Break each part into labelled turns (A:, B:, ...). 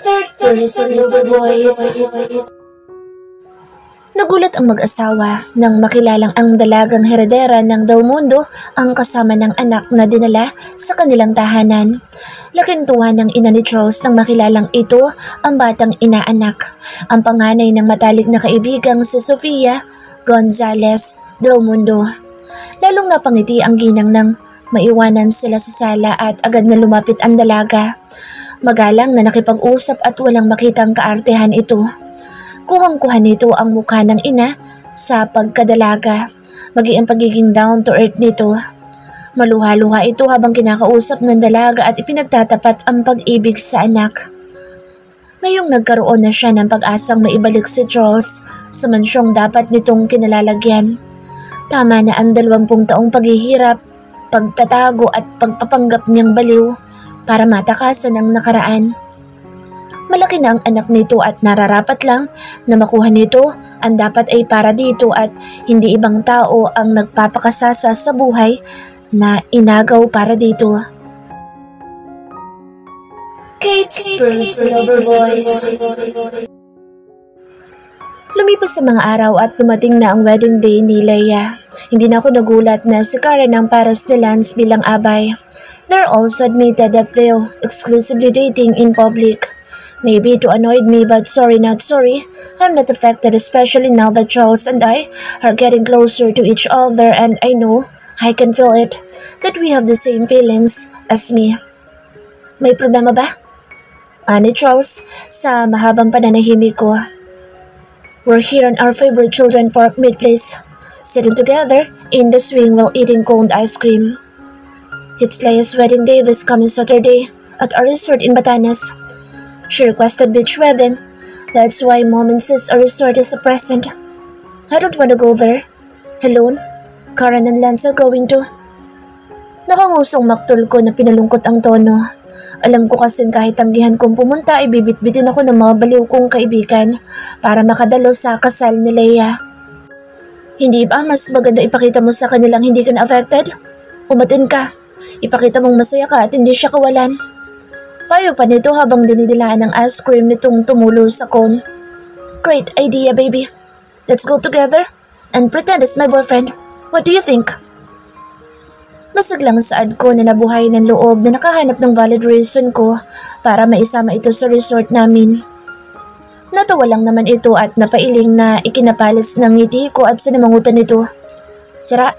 A: Third person of the voice. Nagulat ang mag-asawa nang makilalang ang dalagang heredera ng Del Mundo ang kasama ng anak na dinala sa kanilang tahanan. Laking tuwa ng ina ni Charles nang makilalang ito ang batang inaanak, ang panganay ng matalik na kaibigang si Sofia Gonzalez Del Mundo. Lalong napangiti ang ginang nang maiwanan sila sa sala at agad na lumapit ang dalaga. Magalang na nakipag-usap at walang makitang kaartehan ito. Kuhang-kuha nito ang mukha ng ina sa pagkadalaga, maging ang pagiging down to earth nito. Maluha-luha ito habang kinakausap ng dalaga at ipinagtatapat ang pag-ibig sa anak. Ngayong nagkaroon na siya ng pag-asang maibalik si Charles sa mansyong dapat nitong kinalalagyan. Tama na ang 20 taong paghihirap, pagtatago at pagpapanggap niyang baliw para matakasan ang nakaraan. Malaki na ang anak nito at nararapat lang na makuha nito ang dapat ay para dito at hindi ibang tao ang nagpapakasasa sa buhay na inagaw para dito. Kate's Person of the Voice. Lumipas sa mga araw at dumating na ang wedding day ni Leia. Hindi na ako nagulat na si Karen ang paras ni Lance bilang abay. They're also admitted that they're exclusively dating in public. Maybe it annoyed me, but sorry not sorry. I'm not affected, especially now that Charles and I are getting closer to each other and I know, I can feel it, that we have the same feelings as me. May problema ba? Ani Charles, sa mahabang pananahimik ko. We're here on our favorite children park mid-place, sitting together in the swing while eating cold ice cream. It's Leia's wedding day this coming Saturday at our resort in Batanes. She requested beach wedding. That's why Mom insists our resort is a present. I don't want to go there. Alone, Karen and Lance are going to. Nakangusong maktol ko na pinalungkot ang tono. Alam ko kasing kahit tanggihan kong pumunta ay bibit-bitin ako ng mga baliw kong kaibigan para makadalo sa kasal ni Leia. Hindi ba mas maganda ipakita mo sa kanilang hindi ka na affected? Umatin ka. Ipakita mong masaya ka at hindi siya kawalan. Payo pa nito habang dinidilaan ng ice cream nitong tumulo sa cone. Great idea, baby. Let's go together and pretend it's my boyfriend. What do you think? Masaglang saad ko na nabuhay ng loob na nakahanap ng valid reason ko para maisama ito sa resort namin. Natawa lang naman ito at napailing na ikinapalis ng ngiti ko at sinamangutan nito. Sira,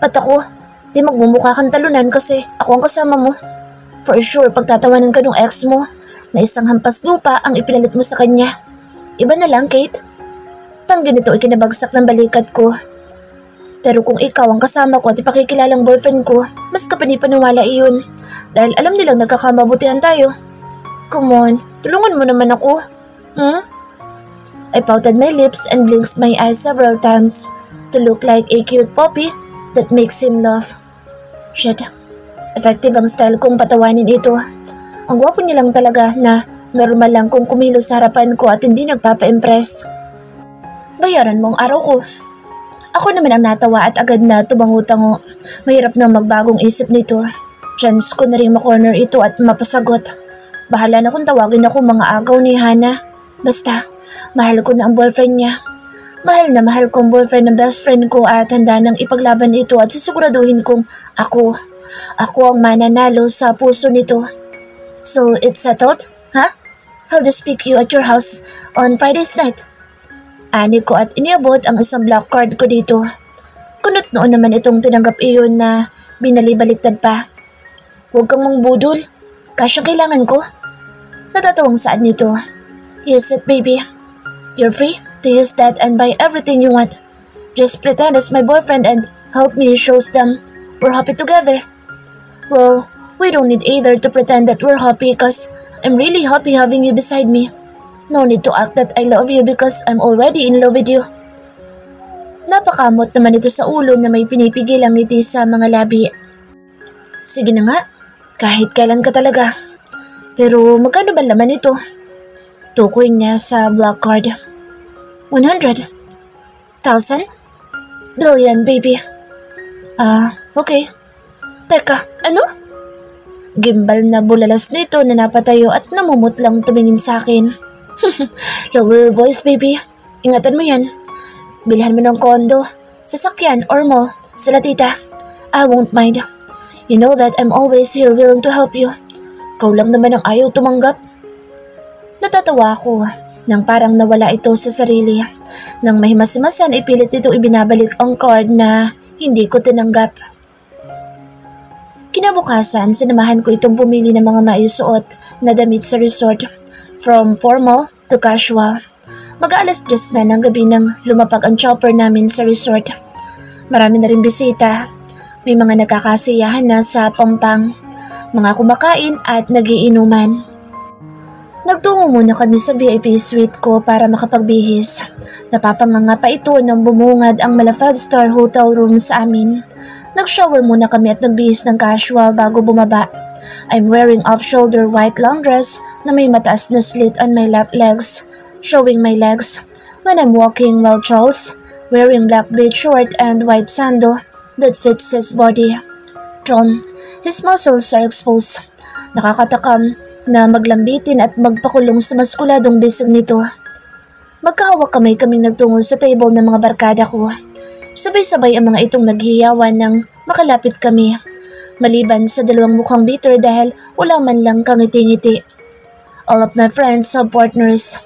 A: ba't ako? Di magmumukha kang talunan kasi ako ang kasama mo. For sure, pagtatawanan ka ng ex mo na isang hampas lupa ang ipinalit mo sa kanya. Iba na lang, Kate. Tanggi nito ikinabagsak ng balikat ko. Pero kung ikaw ang kasama ko at ipakikilalang boyfriend ko, mas kapanipaniwala iyon. Dahil alam nilang nagkakamabutihan tayo. Come on, tulungan mo naman ako. I pouted my lips and blinked my eyes several times to look like a cute puppy that makes him laugh. Shit. Effective ang style kong patawanin ito. Ang gwapo niya lang talaga na normal lang kung kumilos sa harapan ko at hindi nagpapa-impress. Bayaran mo ang araw ko. Ako naman ang natawa at agad na tumango-tango. Mahirap na magbagong isip nito. Chance ko na rin makorner ito at mapasagot. Bahala na kung tawagin ako mga agaw ni Hannah. Basta, mahal ko na ang boyfriend niya. Mahal na mahal kong boyfriend ng best friend ko at handa nang ipaglaban ito at sisiguraduhin kong ako ang mananalo sa puso nito. So, it's settled? Huh? I'll just pick you at your house on Friday's night. Ani ko at iniabot ang isang black card ko dito. Kunot noon naman itong tinanggap iyon na binalibaliktad pa. Huwag kang mangbudol. Kasyang kailangan ko. Natatawang saad nito. Use it, baby. You're free to use that and buy everything you want. Just pretend as my boyfriend and help me shows them we're happy together. Well, we don't need either to pretend that we're happy because I'm really happy having you beside me. No need to act that I love you because I'm already in love with you. Napakamot naman ito sa ulo na may pinipigil ang ngiti sa mga labi. Sige na nga, kahit kailan ka talaga. Pero magkano ba laman ito? Tukoy niya sa black card. 100,000? Billion, baby. Okay. Teka, ano? Gimbal na bulalas nito na napatayo at namumutlang tumingin sa akin. Lower your voice, baby. Ingatan mo yan. Bilhan mo ng kondo, sasakyan or mall, sila tita. I won't mind. You know that I'm always here willing to help you. Ikaw lang naman ang ayaw tumanggap. Natatawa ako nang parang nawala ito sa sarili. Nang mahimas-himasan ay pilit nitong ibinabalik ang card na hindi ko tinanggap. Kinabukasan, sinamahan ko itong pumili ng mga maisuot na damit sa resort, from formal to casual. Mag-aalas 10 na ng gabi nang lumapag ang chopper namin sa resort. Marami na rin bisita. May mga nagkakasiyahan na sa pampang, mga kumakain at nagiinuman. Nagtungo muna kami sa VIP suite ko para makapagbihis. Napapanganga pa ito nang bumungad ang mala 5-star hotel room sa amin. Nag-shower muna kami at nagbihis ng casual bago bumaba. I'm wearing off-shoulder white long dress na may mataas na slit on my left legs, showing my legs. When I'm walking while Charles, wearing black beige short and white sandal that fits his body. John, his muscles are exposed. Nakakatakam na maglambitin at magpakulong sa maskuladong bisig nito. Magkahawak kaming nagtungo sa table ng mga barkada ko. Sabay-sabay ang mga itong naghiyawan nang makalapit kami. Maliban sa dalawang mukhang bitter dahil wala man lang kangiti-ngiti. All of my friends have partners.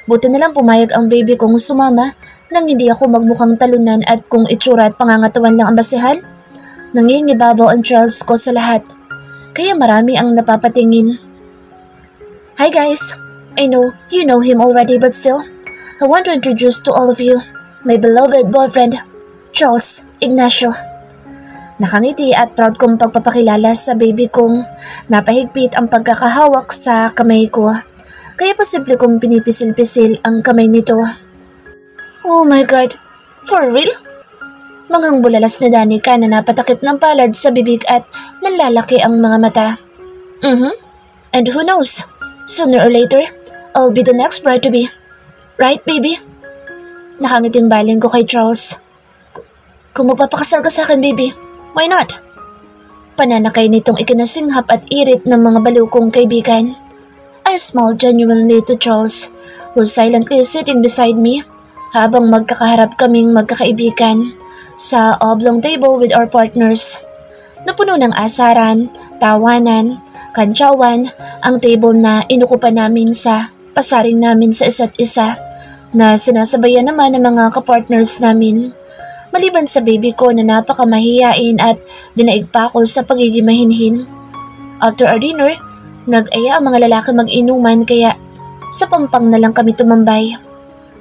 A: Buti na lang pumayag ang baby kong sumama nang hindi ako magmukhang talunan at kung itsura at pangangatawan lang ang basihan. Nangingibabaw ang Charles ko sa lahat. Kaya marami ang napapatingin. Hi guys! I know you know him already but still, I want to introduce to all of you my beloved boyfriend, Charles Ignacio. Nakangiti at proud kong pagpapakilala sa baby kong napahigpit ang pagkakahawak sa kamay ko. Kaya pasimple kong pinipisil-pisil ang kamay nito. Oh my God! For real? Mangang bulalas na Danica na napatakip ng palad sa bibig at nalalaki ang mga mata. And who knows? Sooner or later, I'll be the next bride to be. Right, baby? Nakangiting baling ko kay Charles. Kung magpapakasal ka sa akin, baby, why not? Pananakay nitong ikinasinghap at irit ng mga baliw kong kaibigan. I smiled genuinely to Charles, who silently sitting beside me, habang magkakaharap kaming magkakaibigan sa oblong table with our partners. Napuno ng asaran, tawanan, kantsawan ang table na inukupan namin sa pasaring namin sa isa't isa na sinasabayan naman ng mga kapartners namin. Maliban sa baby ko na napakamahiyain at dinaig pa ako sa pagiging mahinhin. After our dinner, nag-aya ang mga lalaki mag-inuman kaya sa pampang na lang kami tumambay.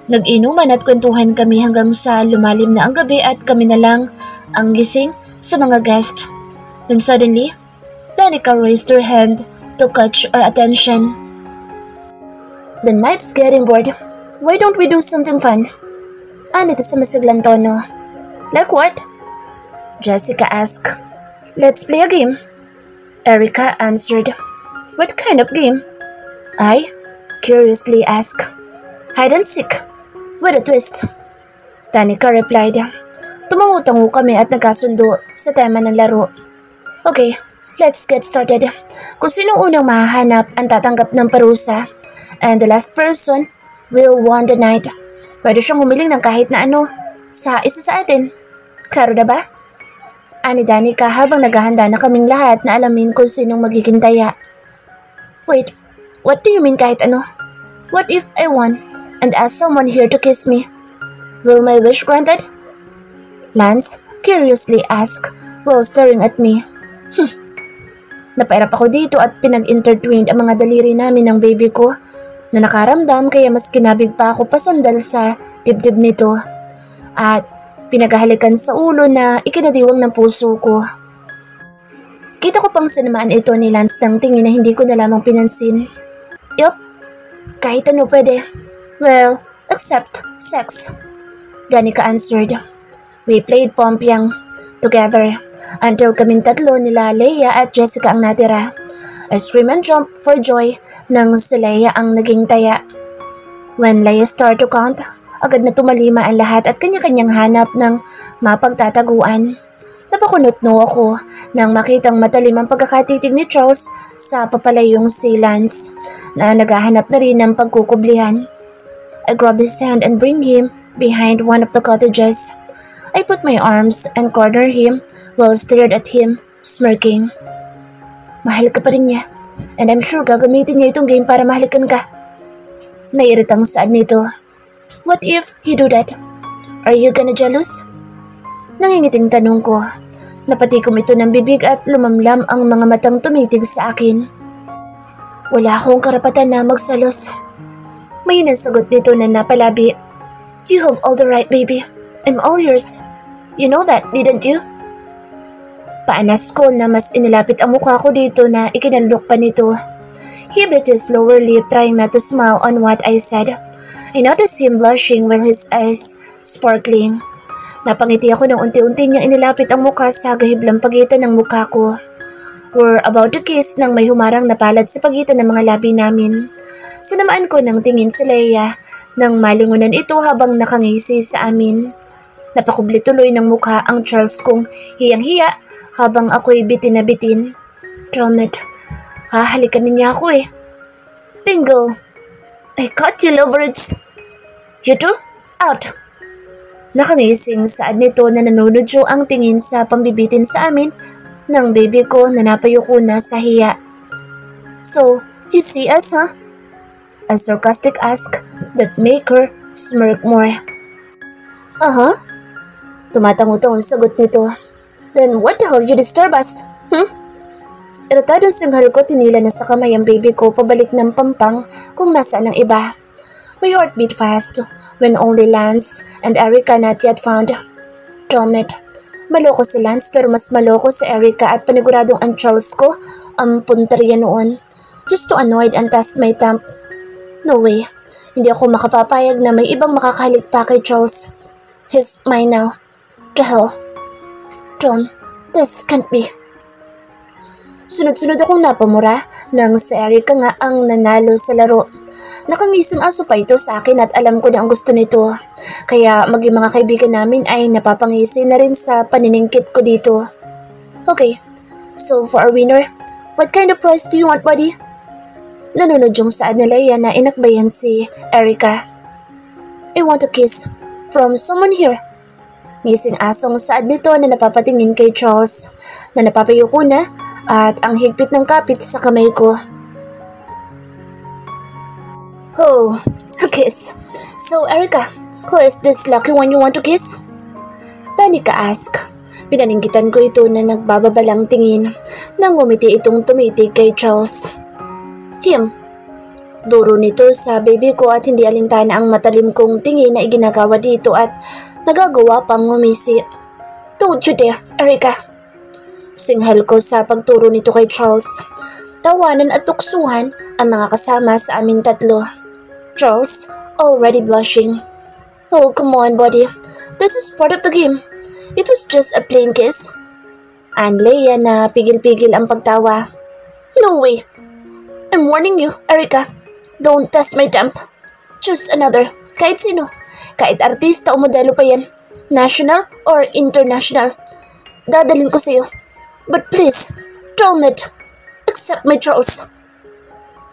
A: Nag-inuman at kwentuhan kami hanggang sa lumalim na ang gabi at kami na lang ang gising sa mga guest. Then suddenly, Danica raised her hand to catch our attention. The night's getting bored. Why don't we do something fun? Nito sa masiglang tono. Like what? Jessica asked. Let's play a game. Erica answered. What kind of game? I curiously asked. Hide and seek. With a twist. Danica replied. Tumangu-tangu kami at nagkasundo sa tema ng laro. Okay, let's get started. Kung sino unang mahahanap ang tatanggap ng parusa. And the last person will won the night. Pwede siyang humiling ng kahit na ano sa isa sa atin. Klaro na ba? Ani Danica habang naghahanda na kaming lahat na alamin kung sinong magiging taya. Wait, what do you mean kahit ano? What if I won and ask someone here to kiss me? Will my wish granted? Lance curiously asked while staring at me. Napairap ako dito at pinag-intertwined ang mga daliri namin ng baby ko na nakaramdam kaya mas kinabig pa ako pasandal sa dibdib nito at pinagahalikan sa ulo na ikinadiwang ng puso ko. Kita ko pang sinamaan ito ni Lance ng tingin na hindi ko na lamang pinansin. Yup, kahit ano pwede. Well, except sex. Danica answered. We played Pompiang together until kaming tatlo nila Leia at Jessica ang natira. I scream and jump for joy nang si Leia ang naging taya. When Leia started to count, agad na tumalima ang lahat at kanya-kanyang hanap ng mapagtataguan. Napakunot-no ako nang makitang matalim ang pagkakatitig ni Charles sa papalayong si Lance na naghahanap na rin ng pagkukublihan. I grabbed his hand and bring him behind one of the cottages. I put my arms and cornered him while stared at him, smirking. Mahal ka pa rin niya, and I'm sure gagamitin niya itong game para mahalikan ka. Nairitang saad nito. What if he do that? Are you gonna jealous? Nangingiting tanong ko. Napatikom ito ng bibig at lumamlam ang mga matang tumitig sa akin. Wala akong karapatan na magsalos. May nasagot nito na napalabi. You have all the right, baby. I'm all yours. You know that, didn't you? Paanas ko na mas inilapit ang mukha ko dito na ikinalok pa nito. He bit his lower lip trying not to smile on what I said. I noticed him blushing while his eyes sparkling. Napangiti ako nang unti-unti niyang inilapit ang mukha sa gahiblang pagitan ng mukha ko. We're about to kiss nang may humarang na palad sa pagitan ng mga labi namin. Sinamaan ko ng tingin si Leia nang malingunan ito habang nakangisi sa amin. Napakubli tuloy ng mukha ang Charles kong hiyang-hiya habang ako'y bitin na bitin. Tromit, hahalikan niya ako eh. Bingo! I caught you, lovebirds! You two, out! Nakangising saad nito na nanunodyo ang tingin sa pambibitin sa amin ng baby ko na napayuko na sa hiya. So, you see us, huh? A sarcastic ask that make her smirk more. Uh-huh. Tumatango-tango ang sagot nito. Then what the hell you disturb us? Iritadong singhal ko tinila na sa kamay ang baby ko pabalik ng pampang kung nasaan ang iba. My heart beat fast when only Lance and Erica not yet found. Damn it. Maloko si Lance pero mas maloko si Erica at paniguradong ang Charles ko ang punteriya noon. Just to annoy and test my temp. No way. Hindi ako makapapayag na may ibang makakahalik pa kay Charles. He's mine now. The hell? John, this can't be. Sunod-sunod akong napamura nang si Erica nga ang nanalo sa laro. Nakangising aso pa ito sa akin at alam ko na ang gusto nito. Kaya maging mga kaibigan namin ay napapangisi na rin sa paniningkit ko dito. Okay, so for our winner, what kind of prize do you want, buddy? Nanunod yung saad na Leia na inakbayan si Erica. I want a kiss from someone here. Ngising asong saad nito na napapatingin kay Charles na napapayuko na at ang higpit ng kapit sa kamay ko. Oh, a kiss. So, Erica, who is this lucky one you want to kiss? Danica ask. Pinaninggitan ko ito na nagbababalang tingin nang ngumiti itong tumitig kay Charles. Him. Duro nito sa baby ko at hindi alintana ang matalim kong tingin na iginagawa dito at nagagawa pang ngumisi. Don't you dare, Erica. Singhal ko sa pagturo nito kay Charles. Tawanan at tuksuhan ang mga kasama sa amin tatlo. Charles, already blushing. Oh, come on, buddy. This is part of the game. It was just a plain kiss. And Leia na pigil-pigil ang pagtawa. No way. I'm warning you, Erica. Don't test my temp. Choose another. Kahit sino. Kahit artista o modelo pa yan. National or international. Dadalhin ko sa'yo. But please, don't accept my Charles.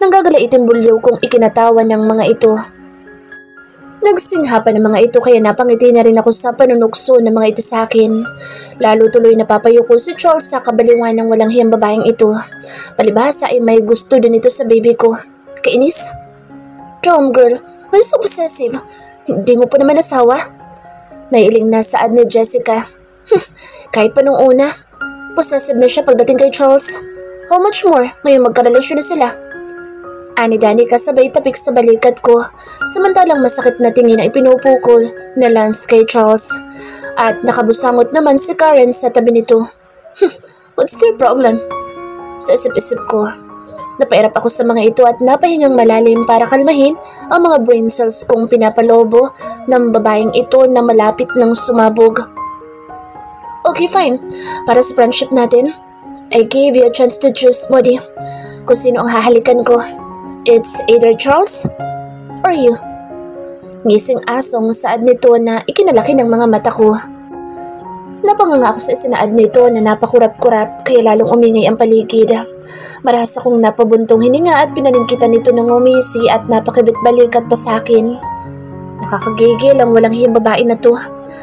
A: Nanggagala bulyo kung ikinatawa ng mga ito. Nagsingha pa ng mga ito kaya napangiti na rin ako sa panunukso ng mga ito sa akin. Lalo tuloy napapayuko si Charles sa kabaliwan ng walang hiyang babaeng ito. Palibhasa ay may gusto din ito sa baby ko. Kainis? Tom girl, why so possessive? Hindi mo pa naman asawa? Nailing na saad ni Jessica. Kahit pa nung una, possessive na siya pagdating kay Charles. How much more ngayon magkarelasyon na sila? Ani Danica sabay tapik sa balikat ko, samantalang masakit na tingin na ipinupukol na Lance kay Charles. At nakabusangot naman si Karen sa tabi nito. What's their problem? Sa isip-isip ko. Napairap ako sa mga ito at napahingang malalim para kalmahin ang mga brain cells kong pinapalobo ng babaeng ito na malapit ng sumabog. Okay, fine. Para sa friendship natin, I gave you a chance to choose, buddy. Kung sino ang hahalikan ko. It's either Charles or you. Ngising asong saad nito na ikinalaki ng mga mata ko. Napanganga ako sa isinaad nito na napakurap-kurap kaya lalong umingay ang paligid. Marahas akong napabuntong hininga at pinaningkitan nito ng ngumisi at napakibit balikat pa sa akin. Nakakagigil ang walang hiyang babae na to.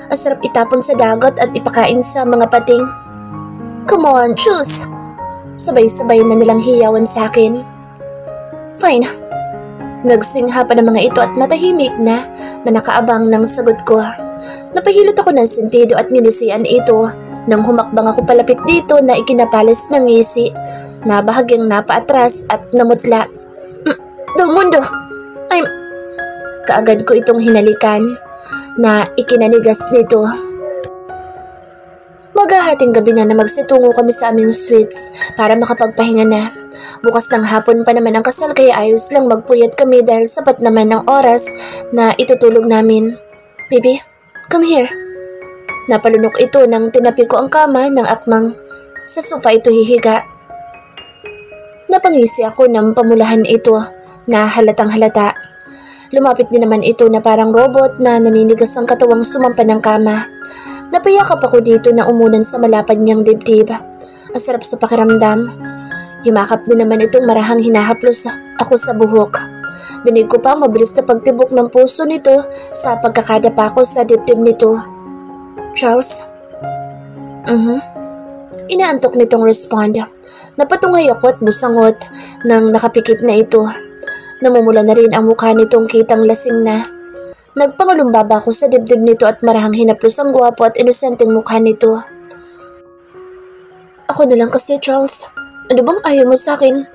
A: Ang sarap itapon sa dagat at ipakain sa mga pating. Come on, choose! Sabay-sabay na nilang hiyawan sa akin. Fine. Nagsingha pa ng mga ito at natahimik na nakaabang ng sagot ko. Napahilot ako ng sentido at nilisian ito nang humakbang ako palapit dito na ikinapalas ng ngisi na bahagyang napaatras at namutla. Del Mundo! Kaagad ko itong hinalikan na ikinanigas nito. Maghahating gabi na magsitungo kami sa aming suites para makapagpahinga na. Bukas ng hapon pa naman ang kasal kaya ayos lang magpuyat kami dahil sapat naman ang oras na itutulog namin. Baby, come here. Napalunok ito nang tinapi ko ang kama ng akmang sa sofa ito hihiga. Napangisi ako ng pamulahan ito na halatang halata. Lumapit din naman ito na parang robot na naninigas ang katawang sumampa ng kama. Napayakap ako dito na umunan sa malapad niyang dibdib. Ang sarap sa pakiramdam. Yumakap din naman itong marahang hinahaplos ako sa buhok. Dinig ko pa mabilis na pagtibok ng puso nito sa pagkakadapa ko sa dibdib nito. Charles? Inaantok nitong respond. Napatungay ako at busangot nang nakapikit na ito. Namumula na rin ang mukha nitong kitang lasing na. Nagpangalumbaba ako sa dibdib nito at marahang hinaplos ang gwapo at inosenteng mukha nito. Ako na lang kasi, Charles. Ano bang ayaw mo sa akin?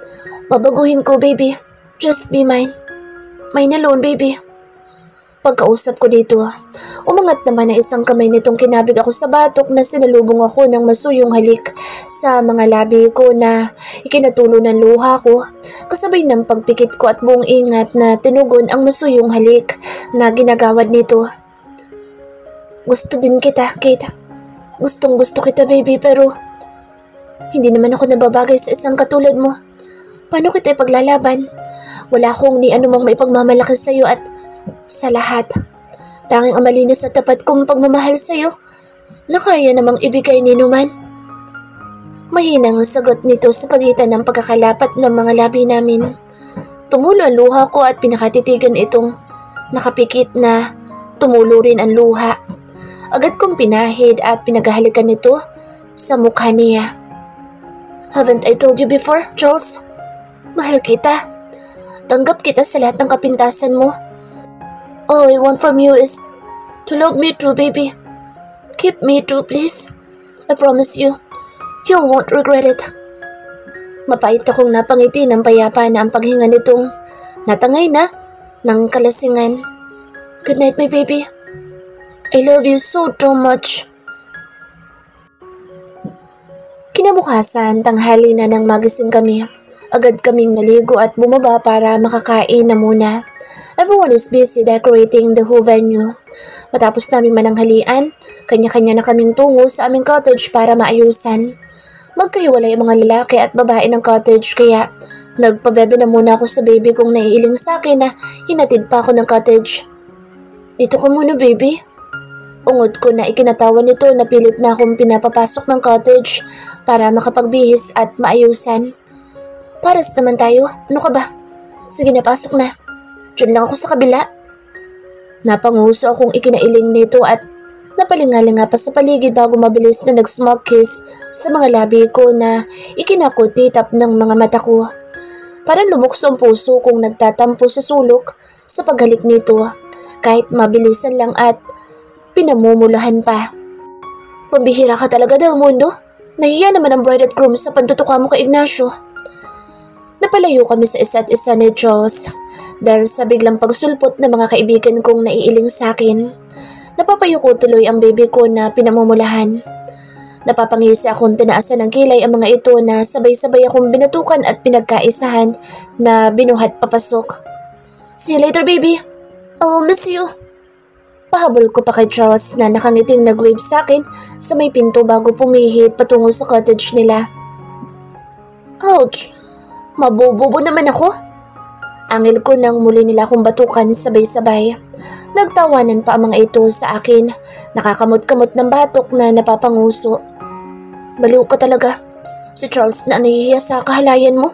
A: Babaguhin ko, baby. Just be mine. Mine alone, baby. Pagkausap ko dito, umangat naman ang isang kamay nitong kinabig ako sa batok na sinalubong ako ng masuyong halik sa mga labi ko na ikinatulo ng luha ko. Kasabay ng pagpikit ko at buong ingat na tinugon ang masuyong halik na ginagawad nito. Gusto din kita, Kate. Gustong gusto kita, baby, pero hindi naman ako nababagay sa isang katulad mo. Paano kita ipaglalaban? Wala akong ni anumang maipagmamalaki sa iyo at sa lahat. Tanging ang malinis at tapat kong pagmamahal sa iyo na kaya namang ibigay ni numan. Mahinang sagot nito sa pagitan ng pagkakalapat ng mga labi namin. Tumulo ang luha ko at pinakatitigan itong nakapikit na tumulo rin ang luha. Agad kong pinahid at pinaghahalikan nito sa mukha niya. Haven't I told you before, Charles? Mahal kita. Tanggap kita sa lahat ng kapintasan mo. All I want from you is to love me true, baby. Keep me true, please. I promise you, you won't regret it. Mapait akong napangiti ng payapa na ang paghinga nitong natangay na ng kalasingan. Good night, my baby. I love you so much. Kinabukasan, tanghali na nang magising kami. Agad kaming naligo at bumaba para makakain na muna. Everyone is busy decorating the whole venue. Matapos namin mananghalian, kanya-kanya na kaming tungo sa aming cottage para maayusan. Magkahiwalay ang mga lalaki at babae ng cottage kaya nagpabebe na muna ako sa baby kong naiiling sa akin na hinatid pa ako ng cottage. Dito ka muna, baby. Ungod ko na ikinatawan nito na pilit na akong pinapapasok ng cottage para makapagbihis at maayusan. Paras naman tayo. Ano ka ba? Sige na, pasok na. Diyan lang ako sa kabila. Napanguso akong ikinailing nito at napalingalinga pa sa paligid bago mabilis na nag-smoke kiss sa mga labi ko na ikinakutitap ng mga mata ko. Parang lumukso ang puso kong nagtatampo sa sulok sa paghalik nito kahit mabilisan lang at pinamumulahan pa. Pambihira ka talaga, Del Mundo. Nahiya naman ang bride at groom sa pantutuka mo kay Ignacio. Napalayo kami sa isa't isa ni Charles dahil sa biglang pagsulpot ng mga kaibigan kong naiiling sa akin. Napapayo ko tuloy ang baby ko na pinamumulahan. Napapangisi akong tinaasan ng kilay ang mga ito na sabay-sabay akong binatukan at pinagkaisahan na binuhat papasok. See you later, baby. I will miss you. Pahabol ko pa kay Charles na nakangiting nag-wave sa akin sa may pinto bago pumihit patungo sa cottage nila. Ouch! Mabobobo naman ako. Angil ko nang muli nila akong batukan sabay-sabay. Nagtawanan pa ang mga ito sa akin, nakakamot-kamot ng batok na napapanguso. Baliw ka talaga. Si Charles na nahihiya sa kahalayan mo.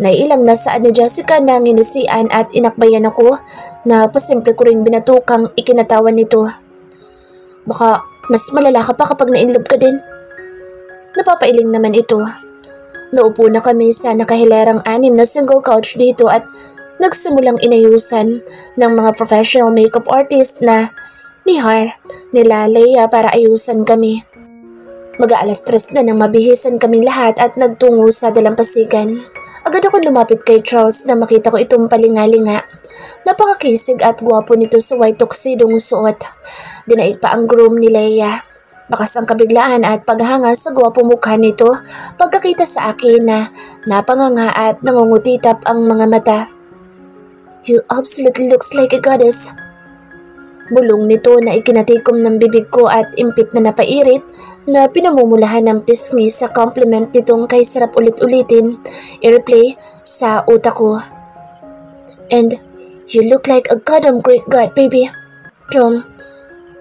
A: Naiilang na saan ni Jessica na nginisian at inakbayan ako na pasimple ko rin binatukang ikinatawan nito. Baka mas malala ka pa kapag na-inlove ka din. Napapailing naman ito. Naupo na kami sa nakahilerang 6 na single couch dito at nagsimulang inayusan ng mga professional makeup artist na nihar nila Leia para ayusan kami. Mag-aalas 3 na nang mabihisan kaming lahat at nagtungo sa dalampasigan. Agad ako lumapit kay Charles na makita ko itong palingalinga. Napakakisig at gwapo nito sa white tuxedong suot. Dinait pa ang groom ni Leia. Bakas ang kabiglaan at paghanga sa gwapo mukha nito pagkakita sa akin na napanganga at nangungutitap ang mga mata. You absolutely looks like a goddess. Bulong nito na ikinatikom ng bibig ko at impit na napairit na pinamumulahan ng pisngi sa compliment nitong kay sarap ulit-ulitin, i-replay sa utak ko. And you look like a goddamn great god, baby. John,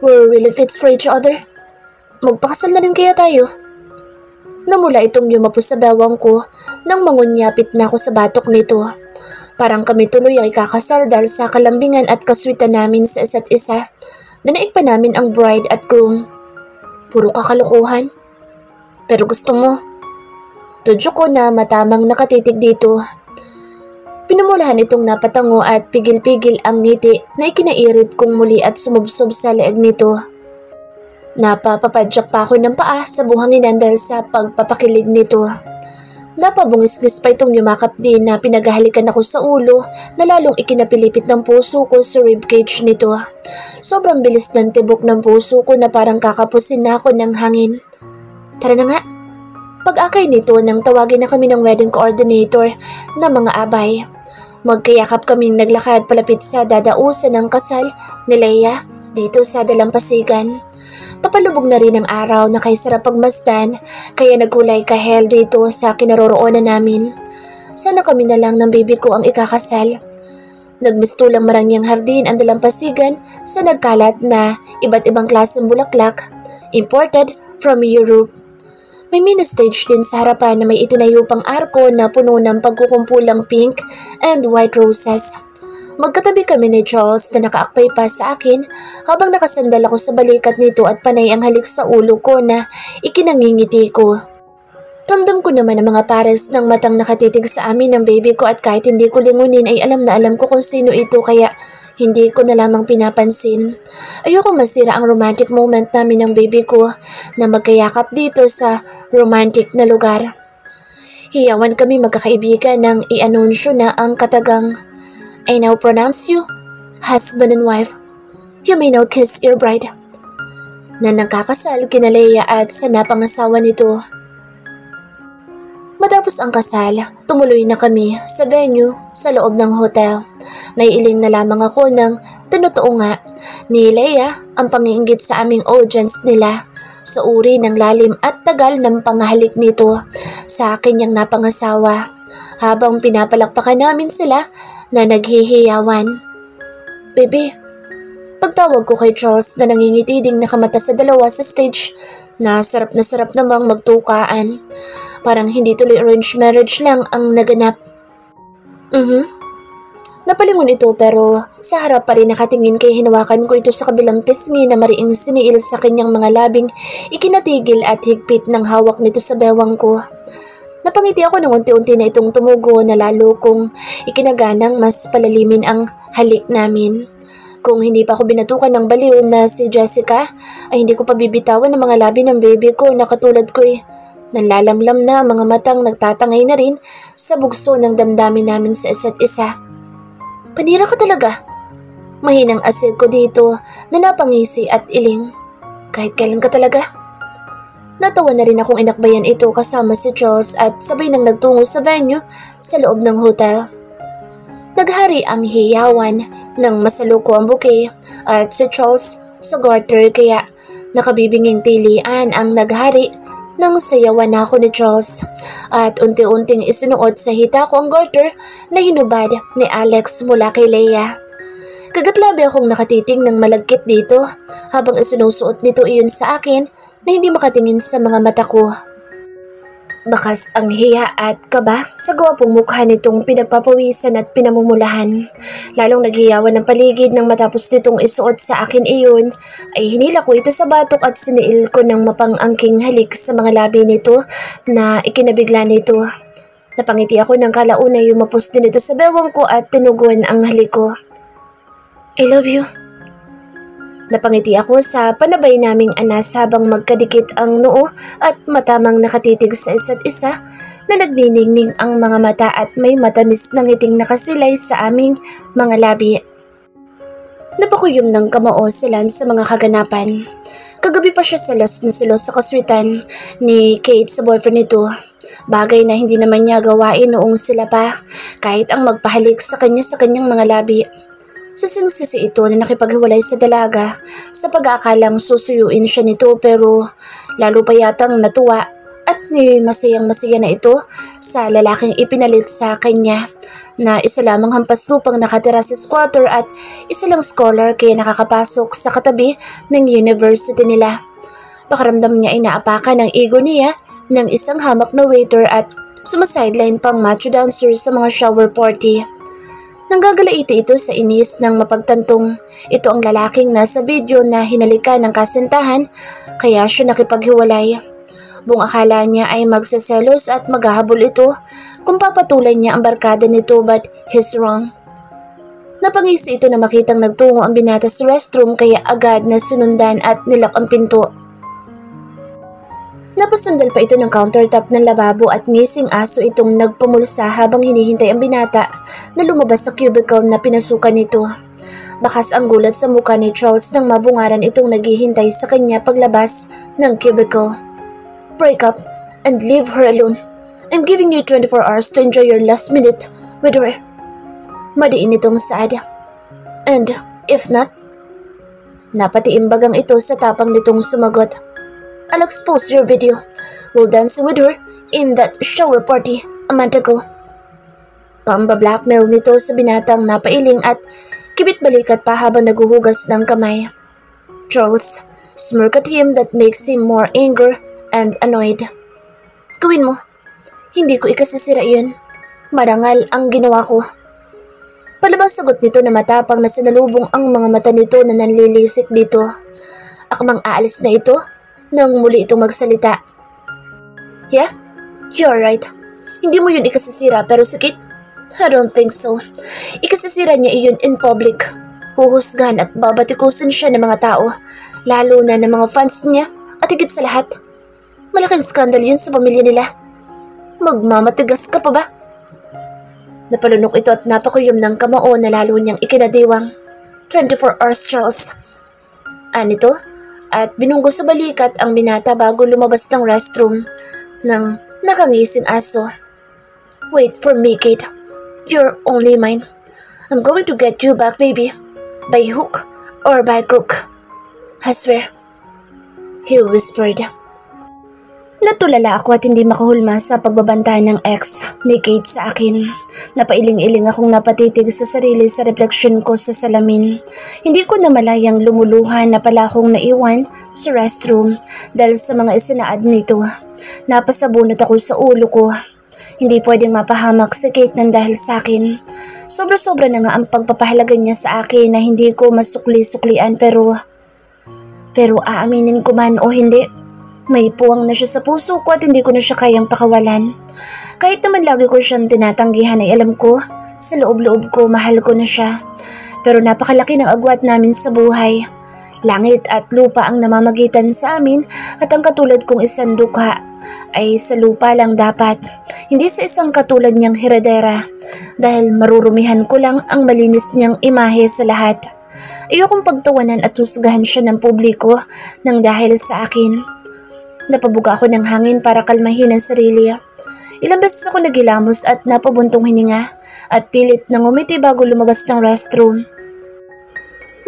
A: we're really fits for each other. Magpakasal na rin kaya tayo? Namula itong yumapos sa bewang ko nang mangunyapit na ako sa batok nito. Parang kami tuloy ay kakasal dahil sa kalambingan at kaswitan namin sa isa't isa. Danaig pa namin ang bride at groom. Puro kakalukuhan. Pero gusto mo. Tudyo ko na matamang nakatitig dito. Pinumulahan itong napatango at pigil-pigil ang ngiti na ikinairit kong muli at sumubsob sa leeg nito. Napapapadyak pa ako ng paa sa buhanginan dahil sa pagpapakilig nito. Napabungis-ngis pa itong yumakap din na pinagahalikan ako sa ulo na lalong ikinapilipit ng puso ko sa ribcage nito. Sobrang bilis ng tibok ng puso ko na parang kakapusin na ako ng hangin. Tara na nga. Pag-akay nito nang tawagin na kami ng wedding coordinator na mga abay. Magkayakap kaming naglakad palapit sa dadausan ng kasal ni Leia dito sa dalampasigan. Papalubog na rin ang araw na kay sarap pagmasdan kaya nagkulay kahel dito sa kinaroroonan namin. Sana kami na lang ng baby ko ang ikakasal. Nagmistulang marangyang hardin ang dalampasigan sa nagkalat na iba't ibang klaseng bulaklak imported from Europe. May mini stage din sa harapan na may itinayo pang arko na puno ng pagkukumpulang pink and white roses. Magkatabi kami ni Charles na nakaakpay pa sa akin habang nakasandal ako sa balikat nito at panay ang halik sa ulo ko na ikinangingiti ko. Ramdam ko naman ang mga pares ng matang nakatitig sa amin ng baby ko at kahit hindi ko lingunin ay alam na alam ko kung sino ito kaya hindi ko na lamang pinapansin. Ayoko masira ang romantic moment namin ng baby ko na magkayakap dito sa romantic na lugar. Hiyawan kami magkakaibigan nang i-anunsyo na ang katagang I now pronounce you husband and wife. You may now kiss your bride. Na nagkakasal kina Leia at sa napangasawa nito. Matapos ang kasal, tumuloy na kami sa venue sa loob ng hotel. Naiiling na lamang ako ng tinutoo nga ni Leia ang pangiinggit sa aming audience nila sa uri ng lalim at tagal ng pangahalik nito sa kanyang napangasawa habang pinapalakpakan namin sila na naghihiyawan. Baby, pagtawag ko kay Charles na nangingiti ding nakamata sa dalawa sa stage na sarap namang magtukaan. Parang hindi tuloy arranged marriage lang ang naganap. Napalingon ito pero sa harap pa rin nakatingin kay hinawakan ko ito sa kabilang pisngi na mariing siniil sa kanyang mga labing ikinatigil at higpit ng hawak nito sa bewang ko. Napangiti ako ng unti-unti na itong tumugo na lalo kung ikinaganang mas palalimin ang halik namin. Kung hindi pa ako binatukan ng baliw na si Jessica, ay hindi ko pa bibitawan ng mga labi ng baby ko na katulad ko eh. Nanlalamlam na ang mga matang nagtatangay na rin sa bugso ng damdamin namin sa isa't isa. Panira ka talaga. Mahinang asid ko dito na napangisi at iling. Kahit kailan ka talaga. Natawa na rin akong inakbayan ito kasama si Charles at sabay nang nagtungo sa venue sa loob ng hotel. Naghari ang hiyawan ng masaluko ang bouquet at si Charles sa garter kaya nakabibinging tilian ang naghari nang sayawan ako ni Charles at unti-unting isinuot sa hita ko ang garter na hinubad ni Alex mula kay Leia. Kagatlabi akong nakatiting ng malagkit dito habang isinusuot nito iyon sa akin na hindi makatingin sa mga mata ko. Bakas ang hiya at kaba sa gwapong mukha nitong pinagpapawisan at pinamumulahan. Lalong naghiyawan ng paligid nang matapos nitong isuot sa akin iyon ay hinila ko ito sa batok at siniil ko ng mapang-angking halik sa mga labi nito na ikinabigla nito. Napangiti ako ng kalaunay yumapos din ito sa bewang ko at tinugon ang halik ko. I love you. Napangiti ako sa panabay naming anas habang magkadikit ang noo at matamang nakatitig sa isa't isa na nagniningning ang mga mata at may matamis na ngiting nakasilay sa aming mga labi. Napakuyom ng kamao sila sa mga kaganapan. Kagabi pa siya selos na selos sa kaswitan ni Kate sa boyfriend nito. Bagay na hindi naman niya gawain noong sila pa kahit ang magpahalik sa kanyang mga labi. Sisingsisi ito na nakipaghiwalay sa dalaga sa pag-aakalang susuyuin siya nito pero lalo pa yatang natuwa at masayang-masaya na ito sa lalaking ipinalit sa kanya na isa lamang hampas lupang nakatira sa squatter at isa lang scholar kaya nakakapasok sa katabi ng university nila. Pakaramdam niya ay naapakan ng ego niya ng isang hamak na waiter at sumasideline pang macho dancer sa mga shower party. Nanggagalaiti ito sa inis ng mapagtantong ito ang lalaking nasa video na hinalika ng kasintahan kaya siya nakipaghiwalay. Buong akala niya ay magseselos at maghahabol ito kung papatuloy niya ang barkada nito but he's wrong. Napangisi ito na makitang nagtungo ang binata sa restroom kaya agad na sinundan at nilak ang pinto. Napasandal pa ito ng countertop ng lababo at ngising aso itong nagpamulsa habang hinihintay ang binata na lumabas sa cubicle na pinasukan nito. Bakas ang gulat sa mukha ni Charles nang mabungaran itong naghihintay sa kanya paglabas ng cubicle. Break up and leave her alone. I'm giving you 24 hours to enjoy your last minute with her. Madiin itong saad. And if not, napatiimbagang ito sa tapang nitong sumagot. I'll expose your video. We'll dance with her in that shower party a month ago. Pamba-blackmail nito sa binatang napailing at kibit-balikat pa habang naguhugas ng kamay. Charles smirk at him that makes him more anger and annoyed. Gawin mo. Hindi ko ikasisira yun. Marangal ang ginawa ko. Palabang sagot nito na matapang na sinalubong ang mga mata nito na nanlilisik dito. Akmang aalis na ito nang muli itong magsalita. Yeah, you're right. Hindi mo yun ikasisira pero sakit? I don't think so. Ikasisira niya iyon in public. Huhusgahan at babatikusin siya ng mga tao, lalo na ng mga fans niya at higit sa lahat. Malaking skandal yun sa pamilya nila. Magmamatigas ka pa ba? Napalunok ito at napakuyom ng kamao na lalo niyang ikinadiwang. 24 hours, Charles. Anito? At binunggo sa balikat ang binata bago lumabas ng restroom ng nakangising aso. Wait for me, Kate. You're only mine. I'm going to get you back, baby. By hook or by crook. I swear. He whispered. Natulala ako at hindi makahulma sa pagbabanta ng ex ni Kate sa akin. Napailing-iling akong napatitig sa sarili sa refleksyon ko sa salamin. Hindi ko na malayang lumuluhan na pala akong naiwan sa restroom dahil sa mga isinaad nito. Napasabunot ako sa ulo ko. Hindi pwedeng mapahamak si Kate nang dahil sa akin. Sobra-sobra na nga ang pagpapahalaga niya sa akin na hindi ko masukli-suklian pero aaminin ko man o hindi. May puwang na siya sa puso ko at hindi ko na siya kayang pakawalan. Kahit naman lagi ko siyang tinatanggihan ay alam ko, sa loob-loob ko mahal ko na siya. Pero napakalaki ng agwat namin sa buhay. Langit at lupa ang namamagitan sa amin at ang katulad kong isang dukha ay sa lupa lang dapat. Hindi sa isang katulad niyang heredera dahil marurumihan ko lang ang malinis niyang imahe sa lahat. Ayokong pagtawanan at husgahan siya ng publiko nang dahil sa akin. Napabuga ako ng hangin para kalmahin ang sarili. Ilang beses ako nagilamos at napabuntong hininga at pilit nang umiti bago lumabas ng restroom.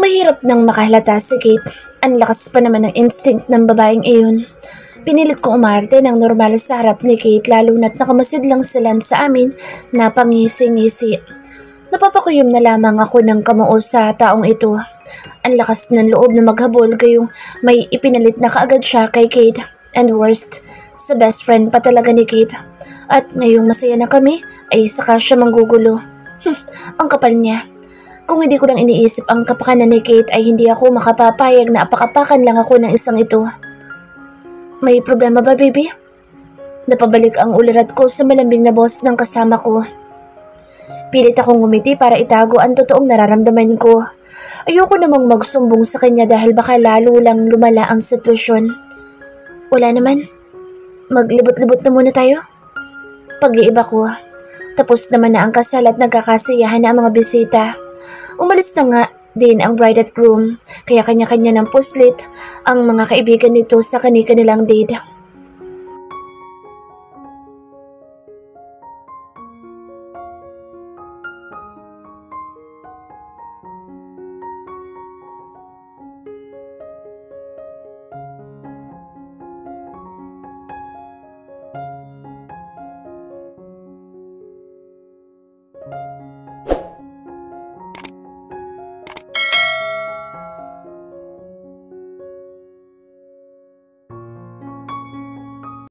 A: Mahirap nang makahalata si Kate. Ang lakas pa naman ng instinct ng babaeng iyon. Pinilit ko umarte ng normal sa harap ni Kate lalo na't nakamasid lang sila sa amin na pangisi-ngisi. Napapakuyom na lamang ako ng kamuo sa taong ito. Ang lakas ng loob na maghabol gayong may ipinalit na kaagad siya kay Kate. And worst, sa best friend pa talaga ni Kate. At ngayong masaya na kami ay saka siya manggugulo. Ang kapal niya. Kung hindi ko lang iniisip ang kapakanan ni Kate ay hindi ako makapapayag na apakapakan lang ako ng isang ito. May problema ba, baby? Napabalik ang ulirat ko sa malambing na boss ng kasama ko. Pilit akong ngumiti para itago ang totoong nararamdaman ko. Ayoko namang magsumbong sa kanya dahil baka lalo lang lumala ang sitwasyon. Wala naman. Maglibot-libot na muna tayo. Pag-iiba ko. Tapos naman na ang kasal at nagkakasiyahan na ang mga bisita. Umalis na nga din ang bride at groom, kaya kanya-kanya ng puslit ang mga kaibigan nito sa kani-kanilang date.